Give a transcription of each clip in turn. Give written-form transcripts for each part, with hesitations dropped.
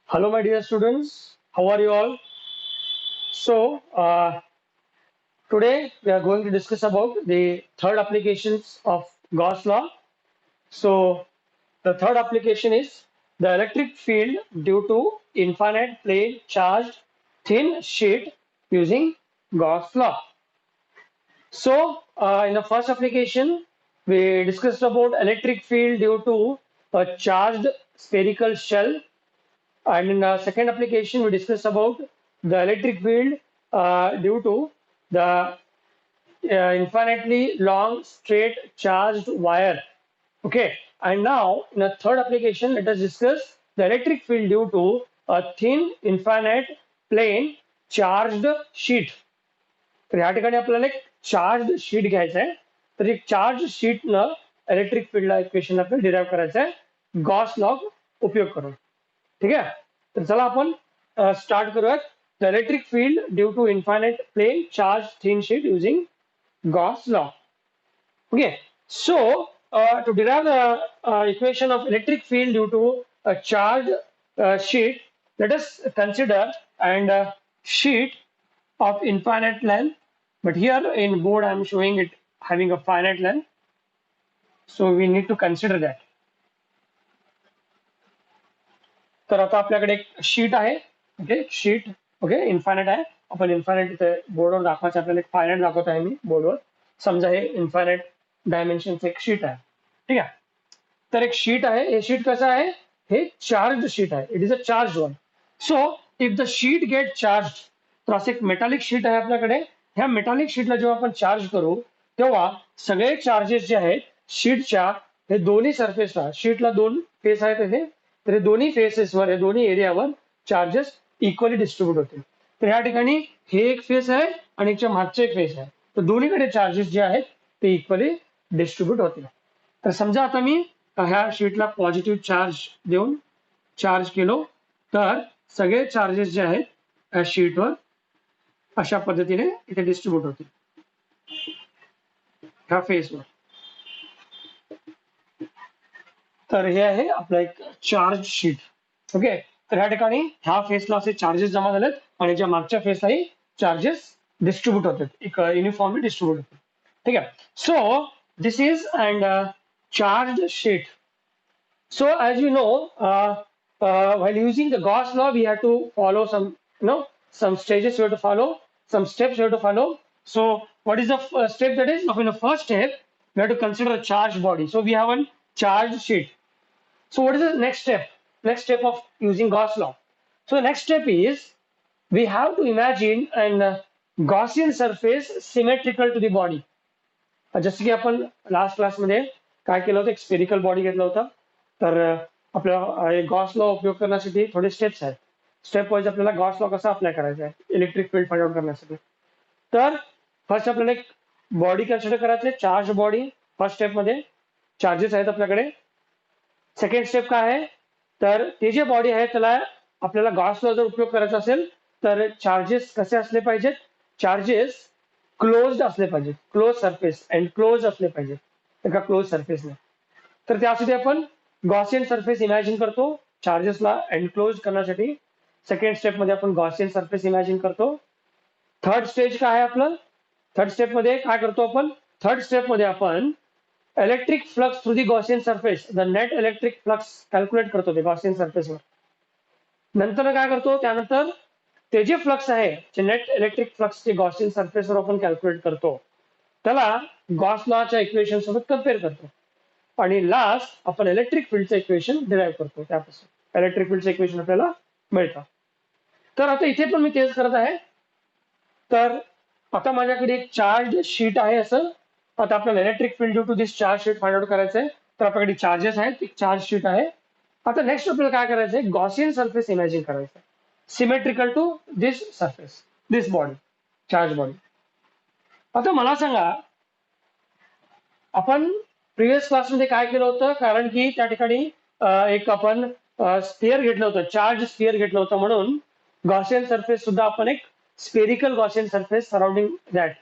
Hello, my dear students. How are you all? Today we are going to discuss about the third applications of Gauss law. So, the third application is the electric field due to infinite plane charged thin sheet using Gauss law. In the first application, we discussed about electric field due to a charged spherical shell. And in the second application, we discussed about the electric field due to the infinitely long straight charged wire. Okay. And now in the third application, let us discuss the electric field due to a thin infinite plane charged sheet. तर या ठिकाणी आपल्याला एक charge sheet घ्यायचं आहे. तर एक charge शीटनं electric फील्डला equation आपल्याला डिराईव्ह करायचं आहे गॉस लॉ उपयोग करून. ठीक आहे. तर चला आपण स्टार्ट करूयात. The electric field due to infinite plane charge thin sheet using Gauss law. Okay, so to derive the equation of electric field due to a charged sheet, let us consider and sheet of infinite length. But here in board I am showing it having a finite length, so we need to consider that. तर आता आपल्याकडे एक sheet आहे. Okay, sheet okay infinite आहे. आपण infinite इथे बोर्डवर दाखवायचं आपल्याला एक फायनाइट दाखवत आहे मी बोर्डवर. समजा हे इन्फायनाइट डायमेन्शनचं एक शीट आहे. ठीक आहे. तर एक शीट आहे. हे शीट कसं आहे? हे चार्ज शीट आहे. It is a charge one. So if the sheet gate charge, तर असं एक मेटालिक शीट आहे आपल्याकडे. ह्या मेटालिक शीटला जेव्हा आपण चार्ज करू तेव्हा सगळे चार्जेस जे आहेत शीटच्या हे दोन्ही सरफेसला, शीटला दोन फेस आहेत इथे, तर हे दोन्ही फेसेसवर, हे दोन्ही एरियावर चार्जेस इक्वली डिस्ट्रीब्यूट होतील. तर या ठिकाणी हे एक फेस आहे आणि याच्या मागचे एक फेस आहे. तर दोन्हीकडे चार्जेस जे आहेत ते इक्वली डिस्ट्रीब्यूट होतील. तर समजा आता मी ह्या शीटला पॉझिटिव्ह चार्ज देऊन चार्ज केलो, तर सगळे चार्जेस जे आहेत या शीटवर अशा पद्धतीने इथे डिस्ट्रीब्यूट होतील ह्या फेसवर. तर हे आहे आपलं एक चार्ज शीट. ओके. तर ह्या ठिकाणी ह्या फेसला असे चार्जेस जमा झालेत आणि ज्या मागच्या फेसलाही चार्जेस डिस्ट्रीब्यूट होतात, एक युनिफॉर्मली डिस्ट्रीब्यूट होतात. ठीक आहे. So this is and charge sheet. So as you know, while using the Gauss law, we have to follow some stages we have to follow, some steps we have to follow. So what is the step that is? In the first step, we have to consider a charged body. So we have a charged sheet. So what is the next step? Next step of using Gauss law. So the next step is we have to imagine an Gaussian surface symmetrical to the body. जसं की आपण last क्लासमध्ये काय केलं होतं, एक spherical body घेतला होता. तर आपल्या गॉस लॉ उपयोग करण्यासाठी थोडे स्टेप्स आहेत. स्टेप वाईज आपल्याला गॉस लॉ कसा अप्लाय करायचा आहे इलेक्ट्रिक फील्ड फाइंड आउट करण्यासाठी. तर फर्स्ट आपल्याला एक बॉडी कन्सिडर करायचं आहे, चार्ज बॉडी. फर्स्ट स्टेपमध्ये चार्जेस आहेत आपल्याकडे. सेकंड स्टेप काय आहे, तर ते जे बॉडी आहे त्याला आपल्याला गॉस लॉ जर उपयोग करायचा असेल तर चार्जेस कसे असले पाहिजेत? चार्जेस क्लोज्ड असले पाहिजेत, क्लोज सरफेस अँड क्लोज असले पाहिजेत एका क्लोज सरफेसने. तर त्यासाठी आपण गॉसियन सरफेस इमॅजिन करतो चार्जेसला एनक्लोज करण्यासाठी. सेकंड स्टेप मध्ये आपण गॉसियन सरफेस इमॅजिन करतो. थर्ड स्टेज काय आहे आपलं? थर्ड स्टेप मध्ये काय करतो आपण? थर्ड स्टेप मध्ये आपण electric flux through the Gaussian surface, the net electric flux calculate करतो ते गॉसियन सरफेसवर. नंतर काय करतो? त्यानंतर ते जे फ्लक्स आहे, जे नेट इलेक्ट्रिक फ्लक्स जे गॉसियन सरफेसवर आपण कॅल्क्युलेट करतो त्याला गॉस लॉच्या इक्वेशन सोबत कम्पेअर करतो. आणि लास्ट आपण इलेक्ट्रिक फील्डचं इक्वेशन डिराईव्ह करतो. त्यापासून इलेक्ट्रिक फील्डचं इक्वेशन आपल्याला मिळतं. तर आता इथे पण मी तेच करत आहे. तर आता माझ्याकडे एक चार्ज शीट आहे असं. आता आपल्याला electric field due to this charge sheet find out करायचं आहे. तर आपल्याकडे चार्जेस आहेत, एक चार्ज शीट आहे. आता नेक्स्ट आपल्याला काय करायचं आहे? गॉसियन सरफेस इमॅजिन करायचं, symmetrical to this surface, this body, charge body. आता मला सांगा, आपण प्रिव्हियस क्लासमध्ये काय केलं होतं? कारण की त्या ठिकाणी एक आपण स्फिअर घेतलं होतं, चार्ज स्फिअर घेतलं होतं, म्हणून गॉसियन सरफेस सुद्धा आपण एक spherical Gaussian surface surrounding that,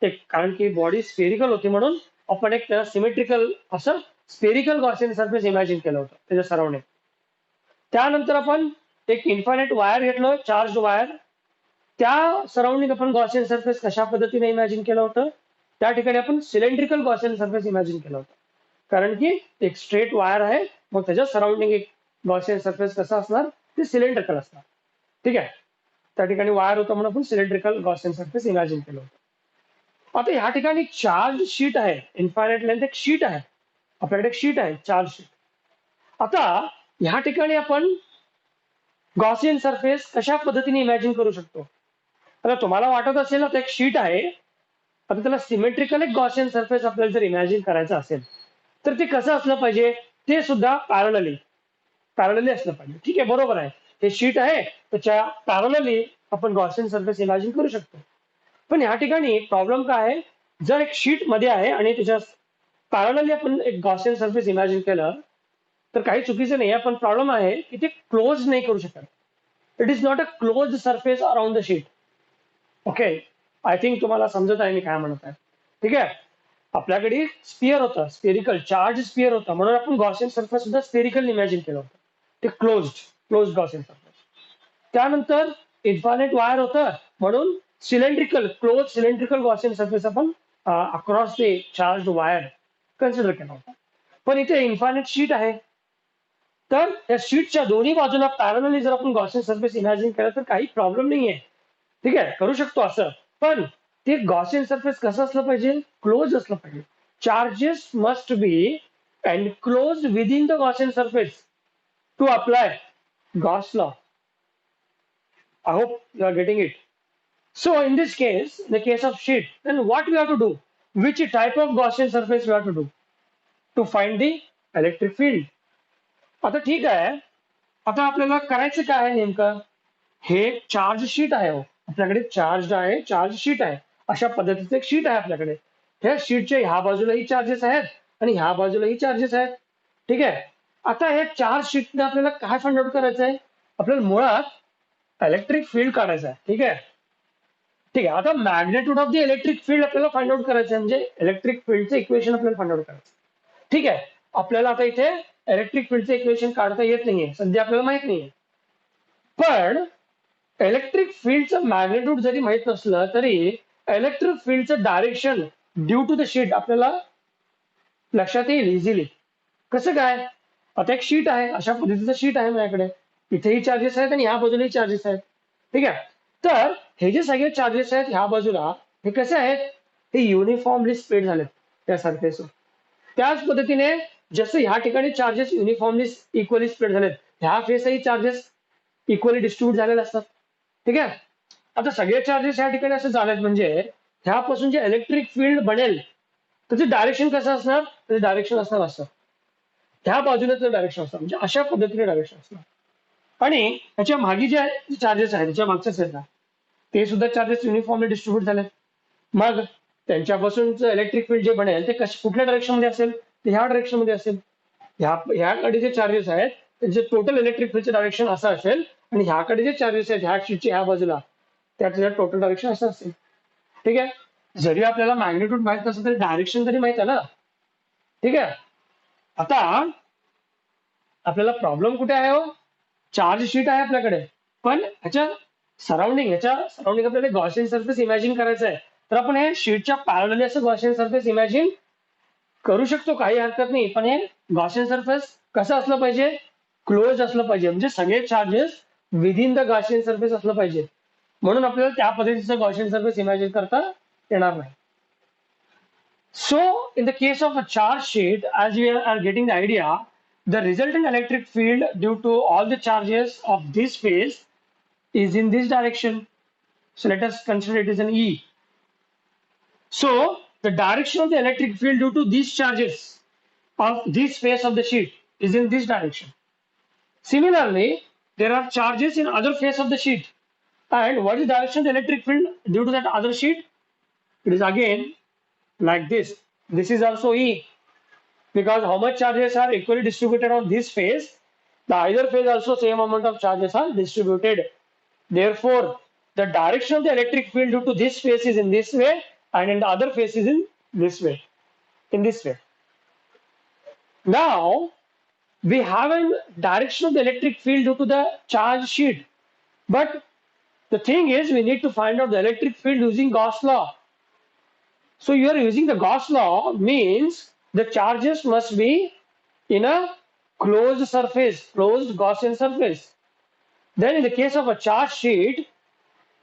एक कारण की बॉडी स्फेरिकल होती म्हणून आपण एक त्याला सिमेट्रिकल असं स्फेरिकल गॉसियन सरफेस इमॅजिन केलं होतं त्याच्या सराउंडिंग. त्यानंतर आपण एक इन्फायनाइट वायर घेतलं, चार्ज वायर, त्या सराउंडिंग आपण गॉसियन सरफेस कशा पद्धतीने इमॅजिन केलं होतं, त्या ठिकाणी आपण सिलेंड्रिकल गॉसियन सरफेस इमॅजिन केलं होतं. कारण की एक स्ट्रेट वायर आहे, मग त्याच्या सराउंडिंग एक गॉसियन सरफेस कसा असणार, ते सिलेंड्रिकल असणार. ठीक आहे, त्या ठिकाणी वायर होतं म्हणून आपण सिलेंड्रिकल गॉसियन सरफेस इमॅजिन केलं होतं. आता ह्या ठिकाणी चार्ज शीट आहे, इन्फायनाइट लेंथ एक शीट आहे, आपल्याकडे एक शीट आहे चार्ज शीट. आता ह्या ठिकाणी आपण गॉसियन सरफेस कशा पद्धतीने इमॅजिन करू शकतो. आता तुम्हाला वाटत असेल आता एक शीट आहे, आता त्याला सिमेट्रिकल एक गॉसियन सरफेस आपल्याला जर इमॅजिन करायचं असेल तर ते कसं असलं पाहिजे, ते सुद्धा पॅरलली असलं पाहिजे. ठीक आहे, बरोबर आहे, हे शीट आहे, त्याच्या पॅरलली आपण गॉसियन सरफेस इमॅजिन करू शकतो. पण ह्या ठिकाणी प्रॉब्लेम काय आहे, जर एक शीट मध्ये आहे आणि त्याच्या पॅरलली आपण एक गॉसियन सरफेस इमॅजिन केलं तर काही चुकीचं नाही आहे, पण प्रॉब्लेम आहे की ते क्लोज नाही करू शकत. It is not a close surface around the sheet. Okay, I think तुम्हाला समजत आहे मी काय म्हणत आहे. ठीक आहे, आपल्याकडे स्पिअर होतं, स्पेरिकल चार्ज स्पिअर होता, म्हणून आपण गॉसियन सरफेस सुद्धा स्पेरिकल इमॅजिन केलं होतं, ते क्लोज गॉसियन सरफेस. त्यानंतर इन्फायनाइट वायर होतं, म्हणून क्लोज सिलेंड्रिकल गॉसियन सरफेस आपण across the charge wire consider केला होता. पण इथे इन्फायनाइट शीट आहे, तर या शीटच्या दोन्ही बाजूला पॅरलली जर आपण गॉसियन सरफेस इमॅजिन केलं तर काही प्रॉब्लेम नाहीये. ठीक आहे, करू शकतो असं, पण ते गॉसियन सरफेस कसं असलं पाहिजे, क्लोज असलं पाहिजे. Charges must be enclose within the Gaussian surface to apply Gauss law. I hope you are getting it. So in this case, in the case of sheet, then what we have to do? Which type of Gaussian surface we have to do to find the electric field? आता ठीक आहे, आता आपल्याला करायचं काय आहे नेमकं, हे चार्ज शीट आहे, आपल्याकडे चार्ज शीट आहे, अशा पद्धतीचं एक शीट आहे आपल्याकडे. ह्या शीटच्या ह्या बाजूलाही चार्जेस आहेत आणि ह्या बाजूलाही चार्जेस आहेत. ठीक आहे, आता हे चार्ज शीटने आपल्याला काय फाइंड आउट करायचं आहे, आपल्याला मुळात इलेक्ट्रिक फील्ड काढायचं आहे. ठीक आहे, ठीक आहे, आता magnitude of the electric field आपल्याला फाइंड आउट करायचं आहे, म्हणजे इलेक्ट्रिक फील्डचं इक्वेशन आपल्याला फाइंड आउट करायचं. ठीक आहे, आपल्याला आता इथे इलेक्ट्रिक फील्डचं इक्वेशन काढता येत नाहीये, सध्या आपल्याला माहित नाहीये. पण इलेक्ट्रिक फील्डचं मॅग्नेट्यूड जरी माहित नसलं तरी इलेक्ट्रिक फील्डचं direction due to the sheet आपल्याला लक्षात येईल इझिली. कसं काय, आता एक शीट आहे, अशा पद्धतीचं शीट आहे माझ्याकडे, इथेही चार्जेस आहेत आणि ह्या बाजूलाही चार्जेस आहेत. ठीक आहे, तर हे जे सगळे चार्जेस आहेत ह्या बाजूला, हे कसे आहेत, हे युनिफॉर्मली स्प्रेड झालेत त्या सरफेसवर. त्याच पद्धतीने जसं ह्या ठिकाणी चार्जेस युनिफॉर्मली इक्वली स्प्रेड झालेत, ह्या फेसही चार्जेस इक्वली डिस्ट्रीब्यूट झालेले असतात. ठीक आहे, आता सगळे चार्जेस ह्या ठिकाणी असं झालेत म्हणजे ह्यापासून जे इलेक्ट्रिक फील्ड बनेल त्याचं डायरेक्शन कसं असणार, त्याचं डायरेक्शन असणार असं, ह्या बाजूने त्याचं डायरेक्शन असणार, म्हणजे अशा पद्धतीने डायरेक्शन असणार. आणि ह्याच्या मागे जे चार्जेस आहेत, त्याच्या मागच्या साईडला ते सुद्धा चार्जेस युनिफॉर्मली डिस्ट्रीब्यूट झालेत. मग त्यांच्यापासूनचं इलेक्ट्रिक फील्ड जे बनेल ते कुठल्या डायरेक्शन मध्ये असेल, ते ह्या डायरेक्शन मध्ये असेल. ह्याकडे जे चार्जेस आहेत त्यांचे टोटल इलेक्ट्रिक फील्डचं डायरेक्शन असं असेल, आणि ह्याकडे जे चार्जेस आहेत ह्या शीटच्या ह्या बाजूला त्याचं टोटल डायरेक्शन असं असेल. ठीक आहे, जरी आपल्याला मॅग्नेट्यूड माहित नसेल तरी डायरेक्शन तरी माहित आहे ना. ठीक आहे, आता आपल्याला प्रॉब्लेम कुठे आहे, हो, चार्ज शीट आहे आपल्याकडे, पण ह्याच्या सराउंडिंग आपल्याला गॉसियन सरफेस इमॅजिन करायचं आहे, तर आपण हे शीटच्या पॅरलली असं गॉसियन सरफेस इमॅजिन करू शकतो, काही हरकत नाही. पण हे गॉसियन सरफेस कसं असलं पाहिजे, क्लोज असलं पाहिजे, म्हणजे सगळे charges within the Gaussian surface असलं पाहिजे, म्हणून आपल्याला त्या पद्धतीचं गॉसियन सरफेस इमॅजिन करता येणार नाही. So in the case of a charge sheet, as we are getting the idea, the resultant electric field due to all the charges of this phase is in this direction. So let us consider it as an E. So the direction of the electric field due to these charges of this face of the sheet is in this direction. Similarly, there are charges in other face of the sheet. And what is the direction of the electric field due to that other sheet? It is again like this. This is also E, because how much charges are equally distributed on this phase, the either phase also same amount of charges are distributed. Therefore, the direction of the electric field due to this phase is in this way, and in the other phase is in this way. Now, we have a direction of the electric field due to the charge sheet, but the thing is we need to find out the electric field using Gauss law. So you are using the Gauss law means the charges must be in a closed surface, closed Gaussian surface. Then in the case of a charge sheet,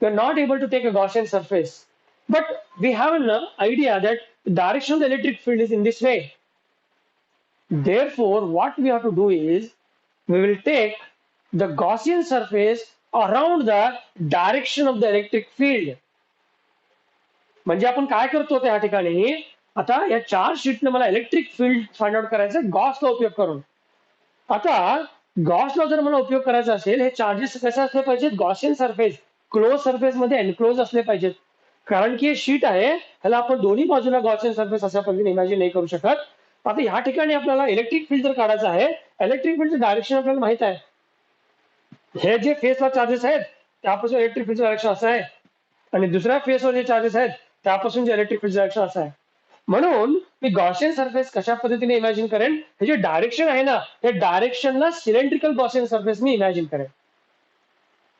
we are not able to take a Gaussian surface. But we have an idea that the direction of the electric field is in this way. Therefore, what we have to do is we will take the Gaussian surface around the direction of the electric field. म्हणजे आपण काय करतो त्या ठिकाणी आता या charge शीटने मला electric field find out करायचं गॉसला उपयोग करून. आता गॉसला जर मला उपयोग करायचा असेल हे चार्जेस कसे असले पाहिजेत गॉसियन सरफेस क्लोज सरफेस मध्ये एनक्लोज असले पाहिजेत. कारण की हे शीट आहे ह्याला आपण दोन्ही बाजूला गॉसियन सरफेस अशा पद्धतीने इमॅजिन नाही करू शकत. आता ह्या ठिकाणी आपल्याला इलेक्ट्रिक फील्ड जर काढायचं आहे इलेक्ट्रिक फील्डचं डायरेक्शन आपल्याला माहित आहे. हे जे फेसला चार्जेस आहेत त्यापासून इलेक्ट्रिक फील्डचं डायरेक्शन असं आहे आणि दुसऱ्या फेसवर जे चार्जेस आहेत त्यापासून जे इलेक्ट्रिक फील्डचं डायरेक्शन असं आहे. म्हणून मी गॉसियन सरफेस कशा पद्धतीने इमॅजिन करेन हे जे डायरेक्शन आहे ना हे डायरेक्शनला सिलेंड्रिकल गॉसियन सरफेस मी इमॅजिन करेन.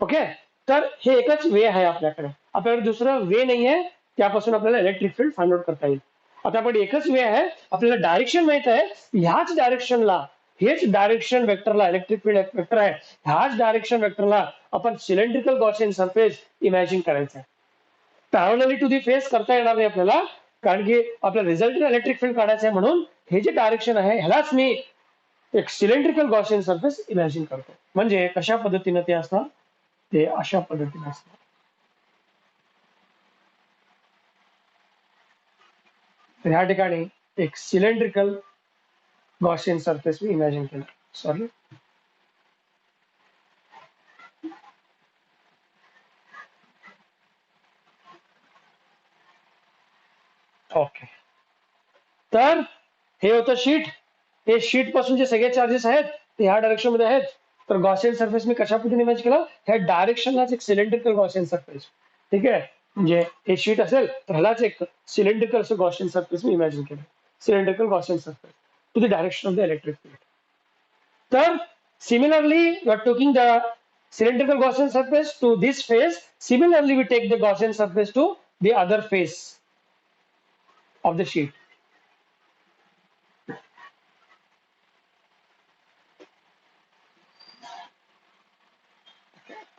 ओके, तर हे एकच वे आहे आपल्याकडे दुसरं वे नाही आहे त्यापासून आपल्याला इलेक्ट्रिक फील्ड फाइंड आउट करता येईल. आता आपण एकच वे आहे आपल्याला डायरेक्शन माहित आहे ह्याच डायरेक्शनला हेच डायरेक्शन वेक्टरला इलेक्ट्रिक फील्ड वेक्टर आहे ह्याच डायरेक्शन वेक्टरला आपण सिलेंड्रिकल गॉसियन सरफेस इमॅजिन करायचं आहे. पॅरलली टू दी फेस करता येणार नाही आपल्याला कारण की आपल्या रिझल्ट इलेक्ट्रिक फील्ड काढायचं आहे. म्हणून हे जे डायरेक्शन आहे ह्यालाच मी एक सिलेंड्रिकल गॉसियन सरफेस इमॅजिन करतो. म्हणजे कशा पद्धतीने ते असणार ते अशा पद्धतीने असणार. तर ह्या ठिकाणी एक सिलेंड्रिकल गॉसियन सरफेस मी इमॅजिन केलं. Sorry, okay. तर हे होतं शीट. हे शीट पासून जे सगळे चार्जेस आहेत ते ह्या डायरेक्शन मध्ये आहेत. तर गॉसियन सरफेस मी कशा पद्धतीने इमॅजिन केलं ह्या डायरेक्शनलाच एक सिलेंड्रिकल गॉसियन सरफेस. ठीक आहे, म्हणजे हे शीट असेल तर ह्यालाच एक सिलेंड्रिकल असं गॉसियन सरफेस मी इमॅजिन केलं. Cylindrical Gaussian surface to the direction of the electric field. तर similarly you are taking the cylindrical Gaussian surface to this face. Similarly, we take the Gaussian surface to the other face of the sheet.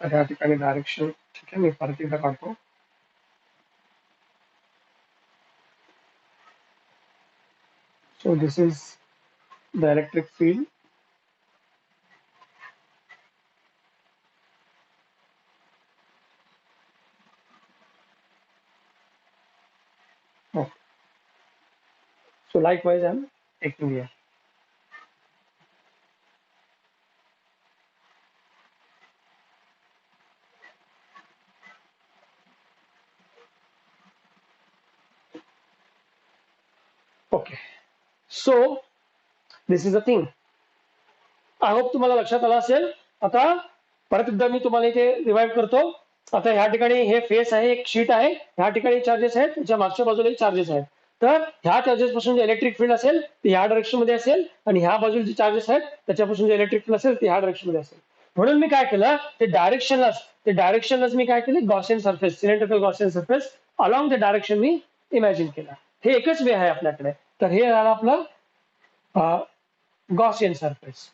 तर या ठिकाणी direction ठीक आहे मी परत एकदा काढतो. So this is the electric field. Oh. So likewise, I'm taking here. Okay. So this is the thing. I hope तुम्हाला लक्षात आलं असेल. आता परत एकदा मी तुम्हाला इथे रिवाइव्ह करतो. आता ह्या ठिकाणी हे फेस आहे एक शीट आहे ह्या ठिकाणी चार्जेस आहेत त्याच्या मागच्या बाजूला चार्जेस आहेत. तर ह्या चार्जेस पासून जे इलेक्ट्रिक फील्ड असेल ते ह्या डायरेक्शन मध्ये असेल आणि ह्या बाजूला जे चार्जेस आहेत त्याच्यापासून जे इलेक्ट्रिक फील्ड असेल ते ह्या डायरेक्शन मध्ये असेल. म्हणून मी काय केलं ते डायरेक्शनलाच मी काय केलं Gaussian surface cylindrical Gaussian surface along the direction me imagine केलं. हे एकच वे आहे आपल्याकडे. तर हे झालं आपलं Gaussian surface.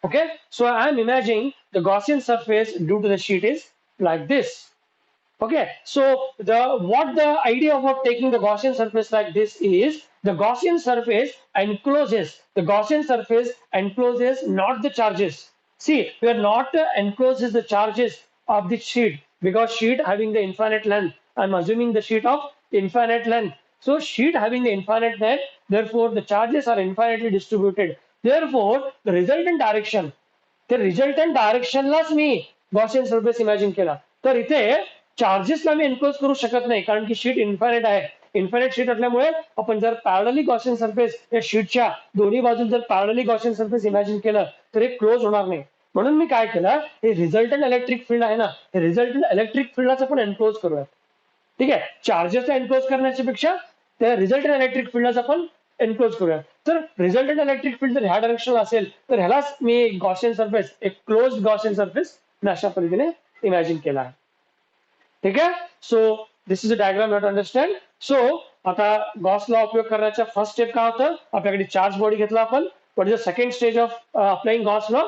Okay, so I am imagining the Gaussian surface due to the sheet is like this. Okay, so what the idea about taking the Gaussian surface like this is the Gaussian surface encloses not the charges. See, we are not encloses the charges of the sheet because sheet having the infinite length. I'm assuming the sheet of infinite length. So sheet having the infinite length, therefore the charges are infinitely distributed. Therefore, the resultant directionलाच मी Gaussian surface imagine केला. तर इथे चार्जेसला मी enclose करू शकत नाही कारण की शीट इन्फायनाइट आहे. इन्फायनाइट शीट असल्यामुळे आपण जर पॅरलली गॉसियन सरफेस या शीटच्या दोन्ही बाजूला जर पॅरलली गॉसियन सरफेस इमॅजिन केलं तर हे क्लोज होणार नाही. म्हणून मी काय केलं हे रिझल्टंट इलेक्ट्रिक फील्ड आहे ना हे रिझल्टंट इलेक्ट्रिक फील्डलाच आपण एनक्लोज करूयात. ठीक आहे, चार्जेसला एनक्लोज करण्याच्या पेक्षा त्या रिझल्टंट इलेक्ट्रिक फील्डलाच आपण एनक्लोज करूया. तर रिझल्टंट इलेक्ट्रिक फील्ड जर ह्या डायरेक्शनला असेल तर ह्यालाच मी गॉसियन सरफेस, एक क्लोज गॉसियन सरफेस अशा पद्धतीने इमॅजिन केला आहे. ठीक आहे. So this is a diagram you to understand. So आता गॉस लॉ उपयोग करण्याचा फर्स्ट स्टेप काय होतं, आपल्याकडे चार्ज बॉडी घेतला आपण. What is the second stage of applying Gauss law?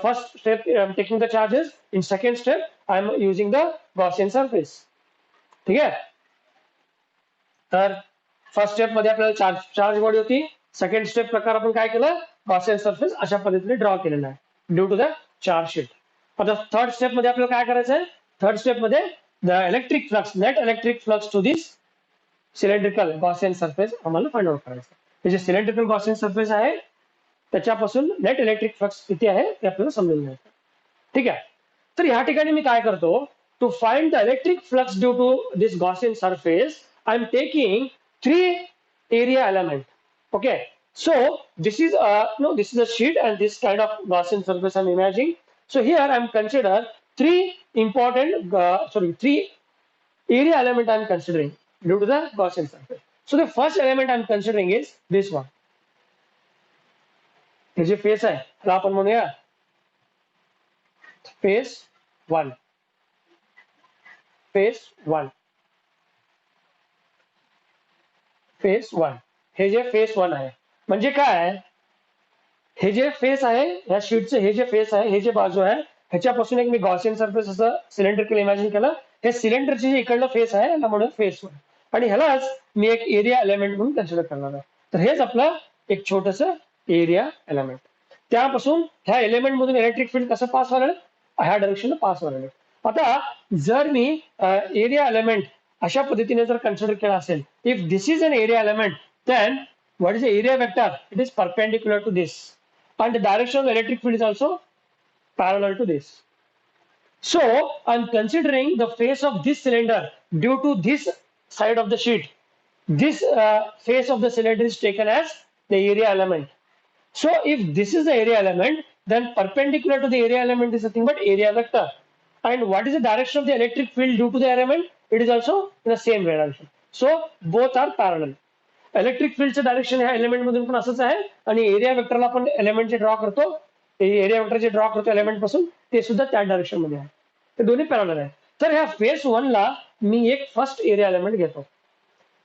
First step taking the charges. In second step I am using the Gaussian surface. ठीक आहे. तर फर्स्ट स्टेप मध्ये आपल्याला चार्ज बॉडी होती. सेकंड स्टेप प्रकार आपण काय केलं, गॉसियन सरफेस अशा पद्धतीने ड्रॉ केलेला आहे due to the charge sheet. आता थर्ड स्टेप मध्ये आपल्याला काय करायचं आहे, थर्ड स्टेप मध्ये the electric flux, net electric flux to this cylindrical Gaussian surface आम्हाला फाइंड आउट करायचं. हे जे सिलेंड्रिकल गॉसियन सरफेस आहे त्याच्यापासून नेट इलेक्ट्रिक फ्लक्स किती आहे ते आपल्याला समजून घ्यायचं. ठीक आहे. तर ह्या ठिकाणी मी काय करतो, to find the electric flux due to this Gaussian surface I am taking 3 area element. Okay, so this is a sheet and this kind of Gaussian surface I am imagining. So here I am consider three important 3 area element I am considering due to the Gaussian surface. So the first element I am considering is this one. हे जे face आहे त्याला आपण म्हणूया face 1. Face 1. Face 1. हे जे face 1 आहे म्हणजे काय, हे जे फेस आहे ह्या शीटचे, हे जे फेस आहे, हे जे बाजू आहे ह्याच्यापासून एक मी गॉसियन सरफेस असं सिलेंड्रिकल इमॅजिन केलं. हे सिलेंडरचे जे इकडलं फेस आहे याला म्हणून फेस 1 आणि ह्यालाच मी एक एरिया एलिमेंट म्हणून कन्सिडर करणार आहे. तर हेच आपलं एक छोटस एरिया एलिमेंट. त्यापासून ह्या एलिमेंट मधून इलेक्ट्रिक फील्ड कसं पास व्हायला, ह्या डायरेक्शनला पास व्हायला. आता जर मी एरिया एलिमेंट अशा पद्धतीने जर कन्सिडर केला असेल, if this is an area element then what is the area vector, it is perpendicular to this and the direction of the electric field is also parallel to this. So I am considering the face of this cylinder due to this side of the sheet. This face of the cylinder is taken as the area element. So if this is the area element, then perpendicular to the area element is nothing but area vector. And what is the direction of the electric field due to the element? It is also in the same direction. So both are parallel. Electric फील्डचं direction ह्या element मधून पण असंच आहे आणि area वेक्टरला आपण element जे ड्रॉ करतो, एरिया वेक्टर जे ड्रॉ करतो एलिमेंट पासून ते सुद्धा त्या डायरेक्शन मध्ये आहे. ते दोन्ही पॅरलल आहे. तर ह्या फेस 1 ला मी एक फर्स्ट एरिया एलिमेंट घेतो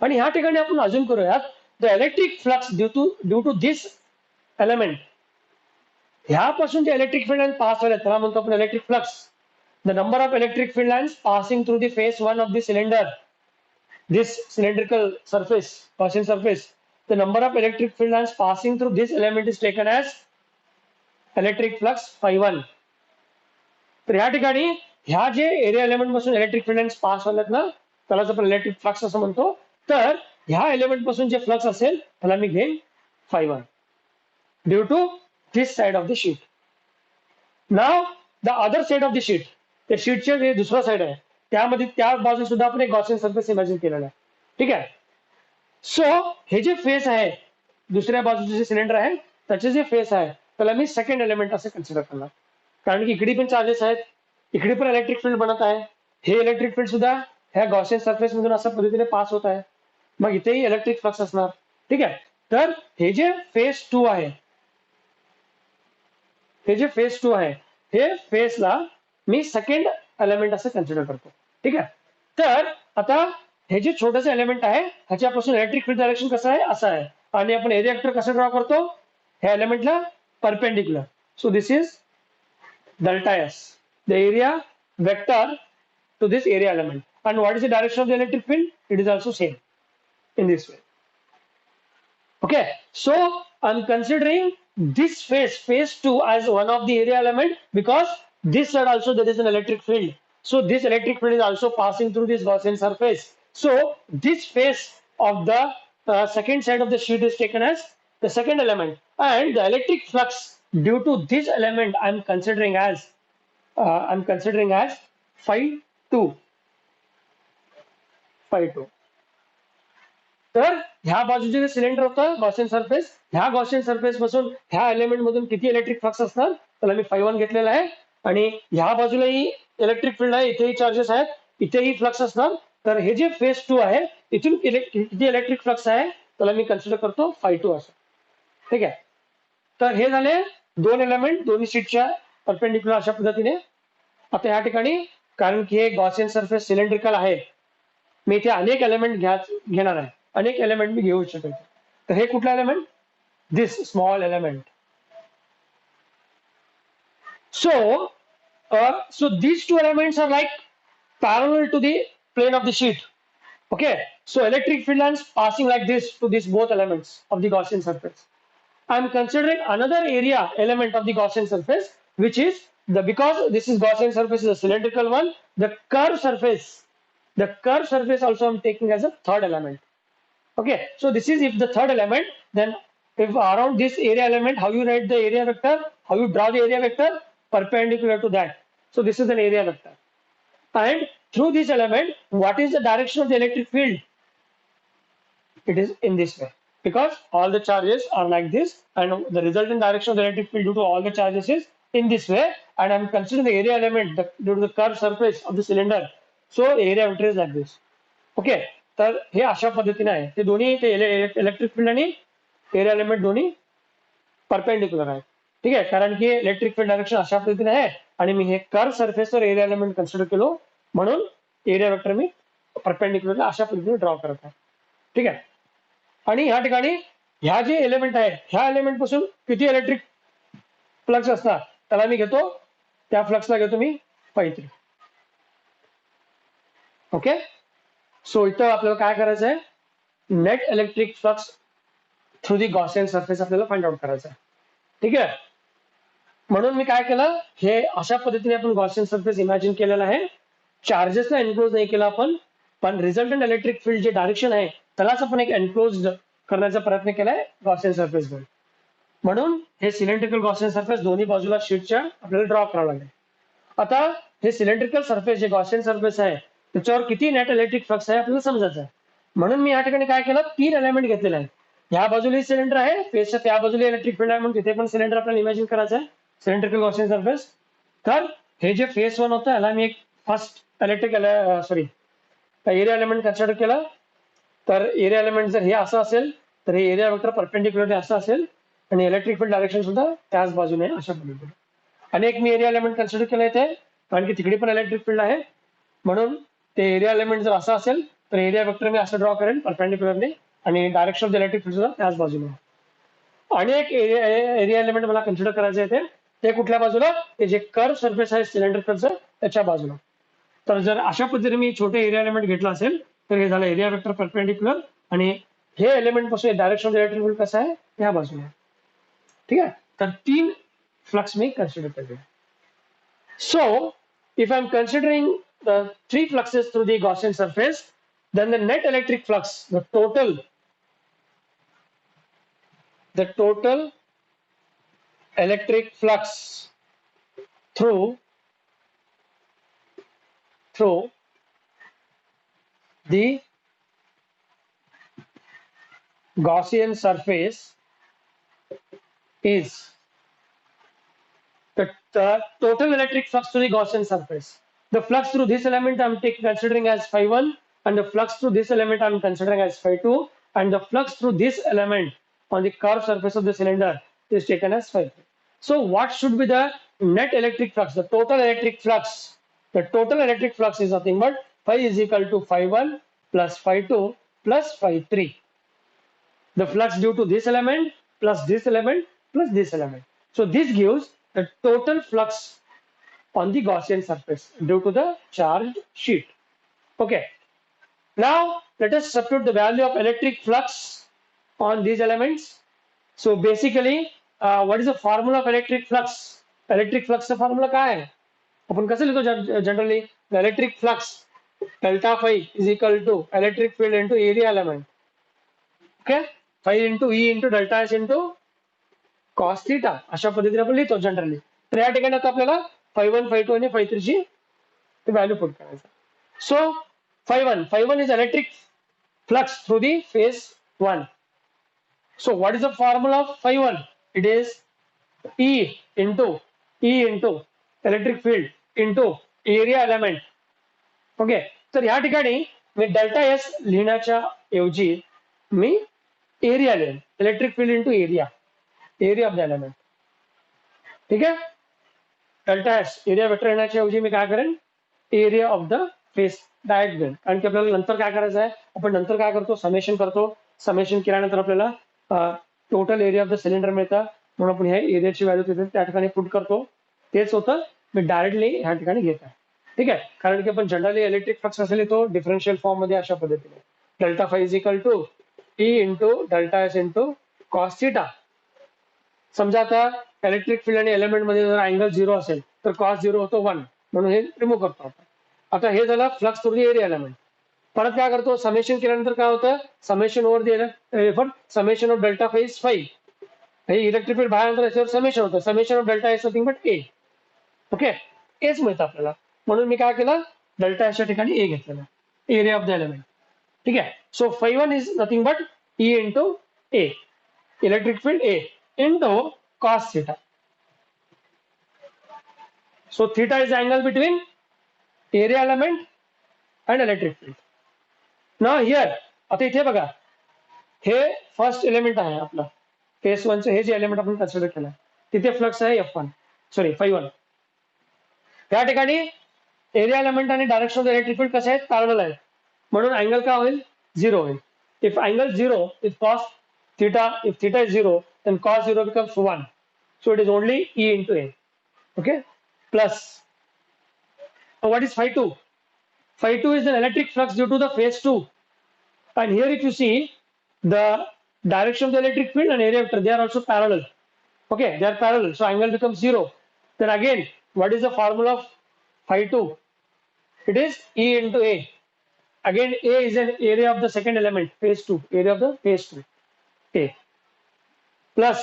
आणि ह्या ठिकाणी आपण अजून करूयात the electric flux due to this element. ह्यापासून जे इलेक्ट्रिक फील्ड लाईन पास व्हायला त्याला म्हणतो आपण electric flux. The number of electric field lines passing through the face 1 of the cylinder, this cylindrical surface, Gaussian surface, the number of electric field lines passing through this element is taken as electric flux phi1. तर ह्या ठिकाणी ह्या जे area element पासून electric field lines pass होतात ना त्यालाच आपण इलेक्ट्रिक फ्लक्स असं म्हणतो. तर ह्या एलिमेंट पासून जे फ्लक्स असेल त्याला मी घेईन phi1 due to this side of the sheet. Now the other side of the sheet, त्या शीटचे जे दुसरा साइड आहे त्यामध्ये त्या बाजू सुद्धा आपण एक गॉसियन सरफेस इमॅजिन केलेला आहे. ठीक आहे. सो हे जे फेस आहे दुसऱ्या बाजूचे जे सिलेंडर आहे त्याचे जे फेस आहे त्याला मी सेकंड एलिमेंट असं कन्सिडर करणार, कारण की इकडे पण चार्जेस आहेत, इकडे पण इलेक्ट्रिक फील्ड बनत आहे, हे इलेक्ट्रिक फील्ड सुद्धा ह्या गॉसियन सरफेस मधून अशा पद्धतीने पास होत आहे, मग इथेही इलेक्ट्रिक फ्लक्स असणार. ठीक आहे. तर हे जे फेस 2 आहे, हे जे फेस 2 आहे हे फेसला मी सेकंड एलिमेंट असं कन्सिडर करतो. ठीक आहे. तर आता हे जे छोटंसं एलिमेंट आहे ह्याच्यापासून इलेक्ट्रिक फील्ड डायरेक्शन कसं आहे, असं आहे आणि आपण एरिया वेक्टर कसं ड्रॉ करतो, ह्या एलिमेंटला perpendicular. So this is delta S, the area vector to this area element. and what is the direction of the electric field? It is also same in this way. Okay, so I'm considering this phase 2 as one of the area element because this side also there is an electric field. So this electric field is also passing through this Gaussian surface. So this face of the second side of the sheet is taken as the second element, and the electric flux due to this element I'm considering as phi 2. तर ह्या बाजूचे जे cylinder होतं Gaussian surface, ह्या Gaussian surface पासून ह्या element मधून किती इलेक्ट्रिक फ्लक्स असणार त्याला मी phi1 घेतलेला आहे आणि ह्या बाजूलाही इलेक्ट्रिक फील्ड आहे, इथेही चार्जेस आहेत, इथेही फ्लक्स असणार. तर हे जे फेस 2 आहे इथून किती इलेक्ट्रिक फ्लक्स आहे त्याला मी कन्सिडर करतो φ2 असं. ठीक आहे. तर हे झाले दोन एलिमेंट दोन्ही शीटच्या परपेंडिक्युलर अशा पद्धतीने. आता या ठिकाणी कारण की हे गॉसियन सरफेस सिलेंड्रिकल आहे, मी इथे अनेक एलिमेंट घेणार आहे, अनेक एलिमेंट मी घेऊ शकतो. तर हे कुठला element? This small element. So these two elements are like parallel to the plane of the sheet. Okay, so electric field lines passing like this to these both elements of the Gaussian surface. I am considering another area element of the Gaussian surface, which is because this is Gaussian surface is a cylindrical one, the curved surface also I am taking as a third element. Okay, so this is if the third element, then if around this area element, how you write the area vector, how you draw the area vector perpendicular to that. So this is an area vector. And through this element, what is the direction of the electric field? It is in this way, because all the charges are like this, and the resultant direction of the electric field due to all the charges is in this way, and I am considering the area element due to the curved surface of the cylinder. So area vector is like this. Okay, तर हे अशा पद्धतीने आहे. ते दोन्ही electric field आणि area element दोन्ही perpendicular आहेत. ठीक आहे, कारण की इलेक्ट्रिक फील्ड डायरेक्शन अशा पद्धतीने आहे आणि मी हे कर्व सरफेसवर एरिया एलिमेंट कन्सिडर केलो, म्हणून एरिया वेक्टर मी परपेंडिक्युलर अशा पद्धतीने ड्रॉ करत आहे. ठीक आहे. आणि ह्या ठिकाणी ह्या जे एलिमेंट आहे, ह्या एलिमेंट पासून किती इलेक्ट्रिक फ्लक्स असणार त्याला मी घेतो, त्या फ्लक्सला घेतो मी φ3. ओके, सो इथं आपल्याला काय करायचं आहे, net electric flux through the Gaussian surface आपल्याला फाइंड आउट करायचं आहे. ठीक आहे, म्हणून मी काय केलं, हे अशा पद्धतीने आपण गॉसियन सरफेस इमॅजिन केलेलं आहे. चार्जेसला एनक्लोज नाही केलं आपण, पण रिझल्टंट इलेक्ट्रिक फील्ड जे डायरेक्शन आहे त्यालाच आपण एक एनक्लोज करण्याचा प्रयत्न केलाय गॉसियन सरफेसवर. म्हणून हे सिलेंड्रिकल गॉसियन सरफेस दोन्ही बाजूला शीटच्या आपल्याला ड्रॉ करावं लागेल. आता हे सिलेंड्रिकल सरफेस जे गॉसियन सरफेस आहे त्याच्यावर किती नेट इलेक्ट्रिक फ्लक्स आहे आपल्याला समजायचं आहे. म्हणून मी या ठिकाणी काय केलं, 3 एलिमेंट घेतलेले आहेत. ह्या बाजूला सिलेंडर आहे, फेसच्या त्या बाजूला इलेक्ट्रिक फील्ड आहे, म्हणून तिथे पण सिलेंडर आपल्याला इमॅजिन करायचं आहे, सिलेंड्रिकल गॉसियन सरफेस. तर हे जे फेस 1 होतं याला मी एक फर्स्ट एरिया एलिमेंट कन्सिडर केलं. तर एरिया एलिमेंट जर हे असं असेल तर हे एरिया वेक्टर परपेंडिक्युलरली असं असेल आणि इलेक्ट्रिक फील्ड डायरेक्शन सुद्धा त्याच बाजूने अशा पद्धतीने. आणि एक मी एरिया एलिमेंट कन्सिडर केलं इथे, कारण की तिकडे पण इलेक्ट्रिक फील्ड आहे, म्हणून ते एरिया एलिमेंट जर असं असेल तर एरिया वेक्टर मी असं ड्रॉ करेन परपेंडिक्युलरली आणि direction of the electric field सुद्धा त्याच बाजूने. आणि एक एरिया एलिमेंट मला कन्सिडर करायचं आहे ते कुठल्या बाजूला, ते जे कर्व सरफेस आहे सिलेंडरचं त्याच्या बाजूला. तर जर अशा पद्धतीने मी छोटे एरिया एलिमेंट घेतला असेल तर हे झालं एरिया वेक्टर परपेंडिक्युलर आणि हे एलिमेंट पासून direction of the electric field कसं आहे या बाजूला. ठीक आहे, तर 3 फ्लक्स मी कन्सिडर केले. So if I'm considering the 3 fluxes through the Gaussian surface, then the net electric flux, the total electric flux through the Gaussian surface is the total electric flux through the Gaussian surface. The flux through this element I am considering as φ1, and the flux through this element I am considering as φ2, and the flux through this element on the curved surface of the cylinder is taken as φ3. So what should be the net electric flux, the total electric flux? The total electric flux is nothing but phi is equal to φ1 plus φ2 plus φ3. The flux due to this element plus this element plus this element. So this gives the total flux on the Gaussian surface due to the charged sheet. Okay. Now let us substitute the value of electric flux on these elements. So basically, what is the formula of electric flux? Electric flux चा formula काय आहे? आपण कसं लिहितो generally? The electric flux delta phi is equal to electric field into area element. Okay, phi into E into delta S into cos theta अशा पद्धतीने आपण लिहितो जनरली. तर या ठिकाणी आता आपल्याला φ1, φ2 आणि φ3 ची व्हॅल्यू पुट करायचं. So φ1 is electric flux through the phase 1. So what is the formula of φ1? It is E into electric field into area element. Okay, तर या ठिकाणी मी डेल्टा एस लिहिण्याच्या ऐवजी मी एरिया लिहिन, electric field into area, area of the element. ठीक आहे. Delta S area vector येण्याच्या ऐवजी मी काय करेन, area of the face direct घेईन. कारण की आपल्याला नंतर काय करायचं आहे, आपण नंतर काय करतो, समेशन करतो. समेशन केल्यानंतर आपल्याला total area of the cylinder मिळतं, म्हणून आपण ह्या एरियाची व्हॅल्यू तिथे त्या ठिकाणी पुट करतो. तेच होतं मी डायरेक्टली ह्या ठिकाणी घेत आहे. ठीक आहे. कारण की आपण जनरली इलेक्ट्रिक फ्लक्स असेल तो डिफरन्शियल फॉर्म मध्ये अशा पद्धतीने delta phi is equal to E into delta S into cos theta. समजा आता इलेक्ट्रिक फील्ड आणि एलिमेंट मध्ये जर अँगल 0 असेल तर कॉस 0 होतो 1, म्हणून हे रिमूव्ह करतो आपण. आता हे झालं flux through the area element. परत काय करतो, समेशन केल्यानंतर काय होतं, summation over the summation of delta phi is 5. हे इलेक्ट्रिक फील्ड बाहेर याच्यावर समेशन होतं, summation of delta is nothing but A. Okay, H मिळतं आपल्याला, म्हणून मी काय केलं, डेल्टा एच्या ठिकाणी ए घेतलेला, एरिया ऑफ द एलिमेंट. ठीक आहे. So five 1 is nothing but E into A, electric field A into cos theta. So theta is the angle between area element and electric field. Now here, आता इथे बघा, हे first element आहे आपलं face 1 चे, हे जे एलिमेंट आपण कन्सिडर केलं तिथे फ्लक्स आहे F1, सॉरी फाय 1. त्या ठिकाणी एरिया एलिमेंट आणि direction of the electric field कसे आहेत, पॅरलल आहेत, म्हणून अँगल काय होईल, 0 होईल. If angle 0, if cos theta, if theta is 0, then cos 0 becomes 1. So it is only E into A. Okay? Plus, what is phi 2? Phi 2 is an electric flux due to the phase 2. And here if you see, the direction of the electric field and area vector, they are also parallel. Okay, they are parallel. So angle becomes 0. Then again, what is the formula of phi 2? It is E into A. Again, A is an area of the second element, phase 2, area of the phase 2. A. Plus,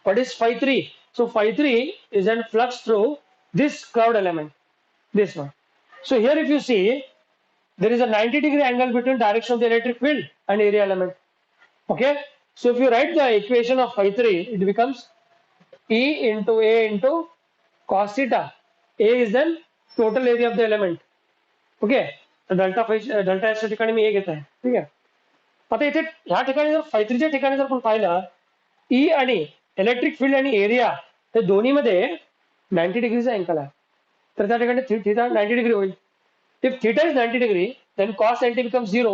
what is phi 3? So phi 3 is a flux through this curved element, this one. So here if you see, there is a 90-degree angle between direction of the electric field and area element. Okay, so if you write the equation of phi 3, it becomes E into A into cos theta. A is then total area of the element. Okay, so delta S ठिकाणी मी A घेत आहे. ठीक आहे. आता इथे ह्या ठिकाणी जर फाय 3च्या ठिकाणी जर आपण पाहिलं, ई आणि इलेक्ट्रिक फील्ड आणि एरिया हे दोन्हीमध्ये 90 डिग्रीचा अँगल आहे, तर त्या ठिकाणी थिटा 90 डिग्री होईल. If theta is 90 degree, then cos 90 becomes 0.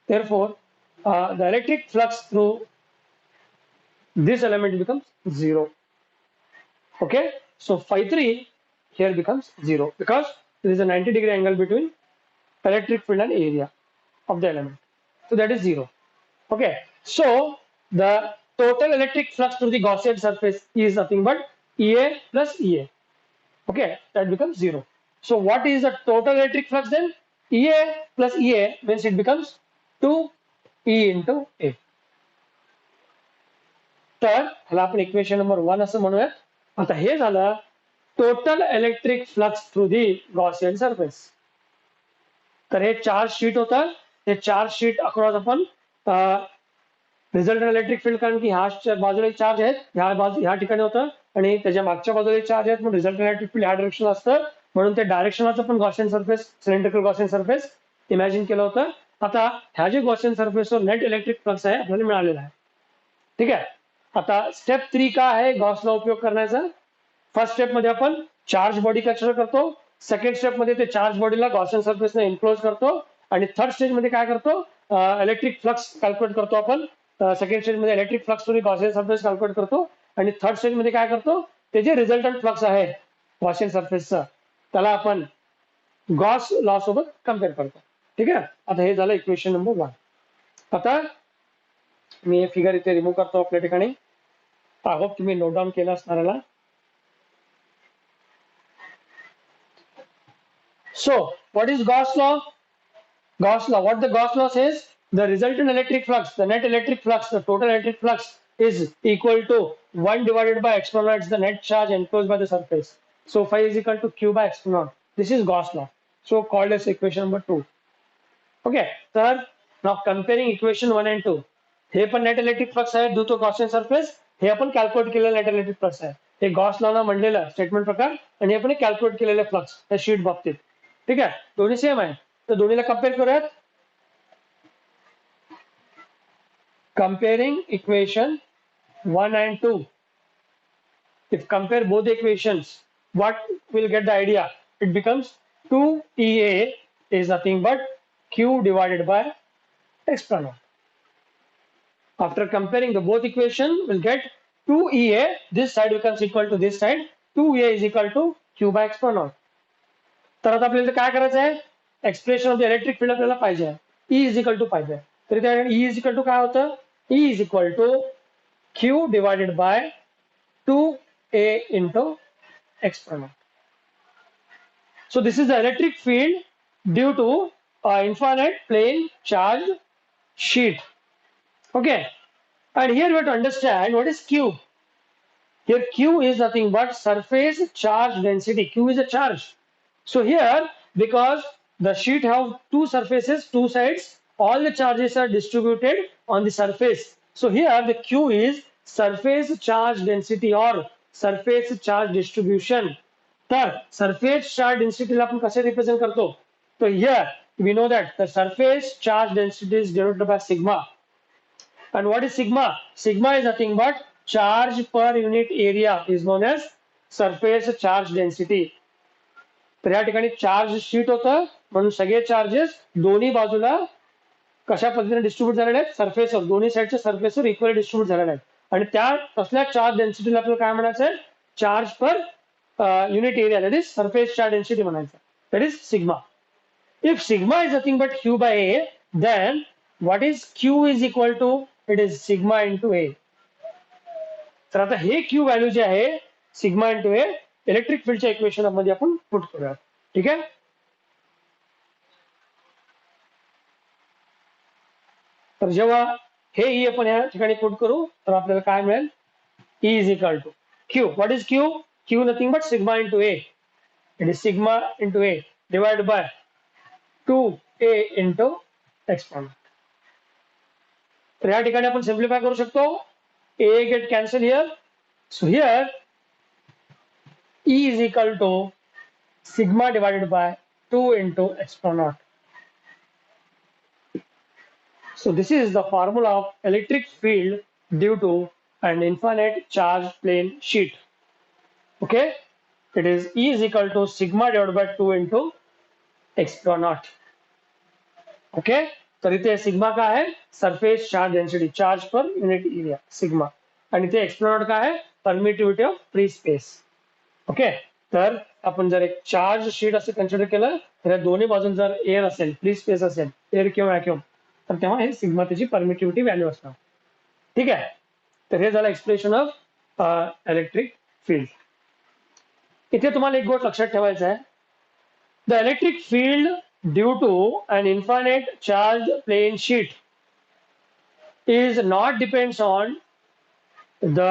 Therefore, the electric flux through this element becomes 0. Okay, so phi 3 here becomes 0 because there is a 90-degree angle between electric field and area of the element. So that is 0. Okay, so the total electric flux through the Gaussian surface is nothing but EA plus EA. Okay, that becomes 0. So what is the total electric flux then? EA plus EA means it becomes 2E into A. तर ह्याला आपण equation number 1 असं म्हणूयात. आता हे झालं total electric flux through the Gaussian surface. तर हे चार्ज शीट होतं, हे चार्ज शीट अक्रॉस आपण रिझल्टंट इलेक्ट्रिक फील्ड, कारण की ह्या बाजूला चार्ज आहेत, ह्या ठिकाणी होतं आणि त्याच्या मागच्या बाजूला चार्ज आहेत, म्हणून रिझल्टंट इलेक्ट्रिक फील्ड ह्या डायरेक्शन असतं, म्हणून त्या डायरेक्शनचं पण Gaussian surface, cylindrical Gaussian surface imagine केलं होतं. आता ह्या जे गॉसियन सरफेसवर नेट इलेक्ट्रिक फ्लक्स आहे आपल्याला मिळालेला आहे. ठीक आहे. आता स्टेप 3 काय आहे गॉस लॉ उपयोग करण्याचा. फर्स्ट स्टेप मध्ये आपण चार्ज बॉडी कन्सिडर करतो, सेकंड स्टेप मध्ये ते चार्ज बॉडीला गॉसियन सरफेसने इन्क्लोज करतो, आणि थर्ड स्टेज मध्ये काय करतो, इलेक्ट्रिक फ्लक्स कॅल्क्युलेट करतो आपण. सेकंड स्टेज मध्ये electric flux through Gaussian surface calculate करतो, आणि थर्ड स्टेज मध्ये काय करतो, ते जे रिझल्टंट फ्लक्स आहे गॉसियन सरफेसचा त्याला आपण गॉस लॉ सोबत कम्पेअर करतो. ठीक आहे. आता हे झालं इक्वेशन नंबर 1. आता मी हे फिगर इथे रिमूव्ह करतो आपल्या ठिकाणी. आय होप तुम्ही नोट डाऊन केलं असणाऱ्याला. So, what is Gauss law? Gauss law. What the Gauss law says? The resultant electric flux, the net electric flux, the total electric flux is equal to 1 divided by epsilon naught, the net charge enclosed by the surface. So phi is equal to Q by epsilon naught. This is Gauss law. So called as equation number 2. Okay. Sir, now comparing equation 1 and 2. हे पण net electric flux आहे due to Gaussian surface. हे आपण calculate केलेलं net electric flux आहे. हे Gauss law ना म्हणलेलं स्टेटमेंट प्रकार, आणि हे पण कॅल्क्युलेट केलेले फ्लक्स त्या शीट बाबतीत. ठीक आहे. दोन्ही सेम आहे. तर दोन्हीला कम्पेअर करूयात. Comparing equation 1 and 2. If compare both equations, what will get the idea? It becomes 2EA is nothing but Q divided by x plus naught. After comparing the both equation, we'll get 2EA. This side becomes equal to this side. 2A is equal to Q by x plus naught. तर आता आपल्याला काय करायचं आहे? Expression of the electric field आपल्याला पाहिजे आहे. E is equal to पाहिजे. तर त्या E इज इक्वल टू काय होतं? E is equal to Q divided by 2A into x plus naught. So this is the electric field due to infinite plane charged sheet. Okay, and here we have to understand what is Q. Here Q is nothing but surface charge density. Q is a charge. So here, because the sheet have two surfaces, two sides, all the charges are distributed on the surface. So here the Q is surface charge density or surface charge distribution. तर surface charge density ला आपण कसे represent करतो? So here we know that the surface charge density is denoted by sigma. And what is sigma? Sigma is nothing but charge per unit area is known as surface charge density. तर या ठिकाणी charge sheet होतं म्हणून सगळे charges दोन्ही बाजूला कशा पद्धतीने डिस्ट्रीब्यूट झालेले आहेत? सरफेसवर, दोन्ही साईडच्या सरफेसवर इक्वली डिस्ट्रीब्यूट झालेले आहेत आणि त्या तसल्या चार्ज डेन्सिटीला आपल्याला काय म्हणायचं आहे? Charge per unit area, that is surface charge density म्हणायचं, that is sigma. If sigma is nothing but Q by A, then what is Q is equal to? It is sigma into A. तर आता हे Q value जे आहे sigma into A electric फील्डच्या equation मध्ये आपण put करूया. ठीक आहे. तर जेव्हा हे ई आपण या ठिकाणी पुट करू तर आपल्याला काय मिळेल? E is equal to Q. What is Q? Q nothing but sigma into A. It is sigma into A divide by 2a into X plus. तर या ठिकाणी आपण सिम्प्लिफाय करू शकतो. A get cancel here. So here E is equal to sigma divided by 2 into x plus naught. So this is the formula of electric field due to an infinite charge plane sheet. Okay, it is E is equal to sigma divided by 2 into x plus naught. Okay, तर इथे sigma काय आहे? Surface charge density, charge per unit area sigma. आणि इथे x plus not काय आहे? Permittivity of free space. Okay, तर आपण जर एक चार्ज शीट असं कन्सिडर केलं तर दोन्ही बाजून जर एअर असेल, फ्री स्पेस असेल, एअर किंवा व्हॅक्युम, तर तेव्हा हे सिग्मा त्याची परमिटिव्हिटी व्हॅल्यू असणार. ठीक आहे. तर हे झालं एक्सप्रेशन ऑफ इलेक्ट्रिक फील्ड. इथे तुम्हाला एक गोष्ट लक्षात ठेवायचं आहे. The electric field due to an infinite charge plane sheet is not depends on the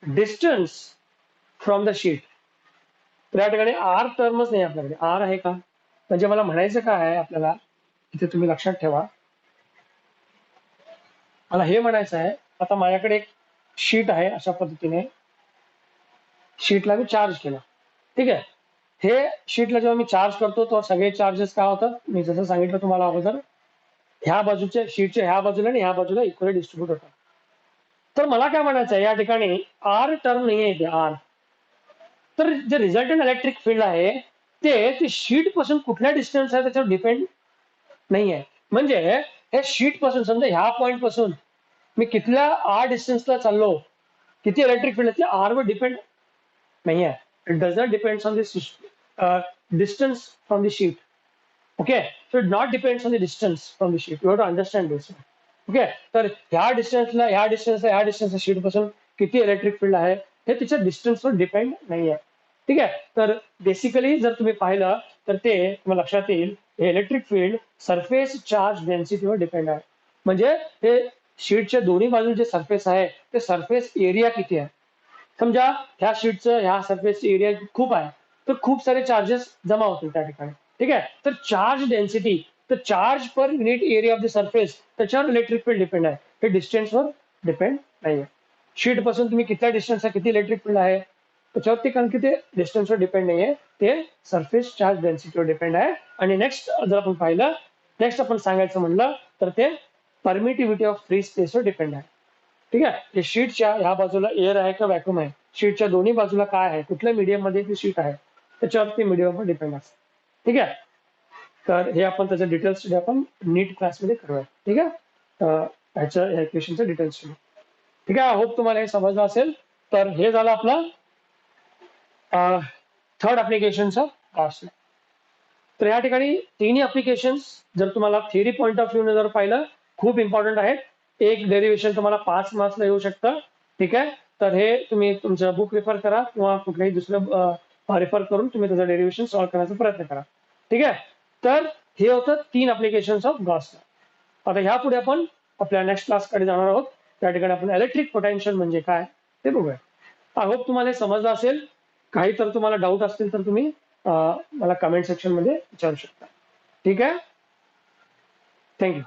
distance from the sheet. तर या ठिकाणी आर टर्मच नाही आपल्याकडे. आर आहे का? म्हणजे मला म्हणायचं काय आहे आपल्याला, इथे तुम्ही लक्षात ठेवा. मला हे म्हणायचं आहे, आता माझ्याकडे एक शीट आहे, अशा पद्धतीने शीटला मी चार्ज केला. ठीक आहे. हे शीटला जेव्हा मी चार्ज करतो तर सगळे चार्जेस काय होतात? मी जसं सांगितलं तुम्हाला अगोदर, ह्या बाजूचे शीटचे ह्या बाजूला आणि ह्या बाजूला इक्वली डिस्ट्रीब्यूट होतात. तर मला काय म्हणायचं आहे, या ठिकाणी आर टर्म नाही आहे, इथे आर. तर जे रिझल्टंट इलेक्ट्रिक फील्ड आहे ते शीट पासून कुठल्या डिस्टन्स आहे त्याच्यावर डिपेंड नाही आहे. म्हणजे हे शीट पासून, समजा ह्या पॉईंट पासून मी कितल्या आर डिस्टन्सला चाललो, किती इलेक्ट्रिक फील्ड आहे आर वर डिपेंड नाही आहे. It does not depends on this distance from the sheet. Okay, so it not depends on the distance from the sheet. You have to understand this. Okay, तर ह्या डिस्टन्सला sheet पासून किती electric field आहे हे तिच्या डिस्टन्सवर depend नाही आहे. ठीक आहे. तर बेसिकली जर तुम्ही पाहिलं तर ते तुम्हाला लक्षात येईल, हे इलेक्ट्रिक फील्ड सरफेस चार्ज डेन्सिटीवर डिपेंड आहे. म्हणजे हे शीटच्या दोन्ही बाजूला जे सरफेस आहे ते सरफेस एरिया किती आहे. समजा ह्या शीटचं ह्या सरफेस एरिया खूप आहे, तर खूप सारे चार्जेस जमा होतील त्या ठिकाणी. ठीक आहे. तर चार्ज डेन्सिटी, तर charge per unit area of the surface, त्याच्यावर इलेक्ट्रिक फील्ड डिपेंड आहे. हे डिस्टन्सवर डिपेंड नाही आहे. शीट पासून तुम्ही किती डिस्टन्स आहे, किती इलेक्ट्रिक फील्ड आहे त्याच्यावरती, कारण की ते डिस्टन्सवर डिपेंड नाहीये, ते सरफेस चार्ज डेन्सिटीवर डिपेंड आहे. आणि नेक्स्ट जर आपण पाहिलं, नेक्स्ट आपण सांगायचं म्हणलं तर ते परमिटिव्हिटी ऑफ फ्री स्पेसवर डिपेंड आहे. ठीक आहे, ते शीटच्या ह्या बाजूला एअर आहे का व्हॅक्यूम आहे, शीटच्या दोन्ही बाजूला काय आहे, कुठल्या मीडियम मध्ये ती शीट आहे, त्याच्यावरती मीडियमवर डिपेंड असते. ठीक आहे, तर हे आपण त्याचं डिटेल्स स्टडी आपण नीट क्लासमध्ये करूया. ठीक आहे, ह्याच्या इक्वेशनचं डिटेल्स स्टडी. ठीक आहे, होप तुम्हाला हे समजलं असेल. तर हे झालं आपलं थर्ड ऍप्लिकेशनचं कास्ट. तर या ठिकाणी तिन्ही ऍप्लिकेशन्स जर तुम्हाला थिअरी पॉईंट ऑफ व्ह्यू जर पाहिलं, खूप इम्पॉर्टंट आहेत. एक डेरिव्हेशन तुम्हाला 5 मार्क्सला येऊ शकतं. ठीक आहे, तर हे तुम्ही तुमचं बुक रेफर करा किंवा कुठल्याही दुसरं रेफर करून तुम्ही त्याचं डेरिव्हेशन सॉल्व्ह करण्याचा प्रयत्न करा. ठीक आहे, तर हे होतं 3 ऍप्लिकेशन्स ऑफ गॉस. आता ह्यापुढे आपण आपल्या नेक्स्ट क्लासकडे जाणार आहोत. त्या ठिकाणी आपण इलेक्ट्रिक पोटेन्शियल म्हणजे काय ते बघूया. आय होप तुम्हाला हे समजलं असेल. काही तर तुम्हाला डाऊट असतील तर तुम्ही मला कमेंट सेक्शन मध्ये विचारू शकता. ठीक आहे, थँक्यू.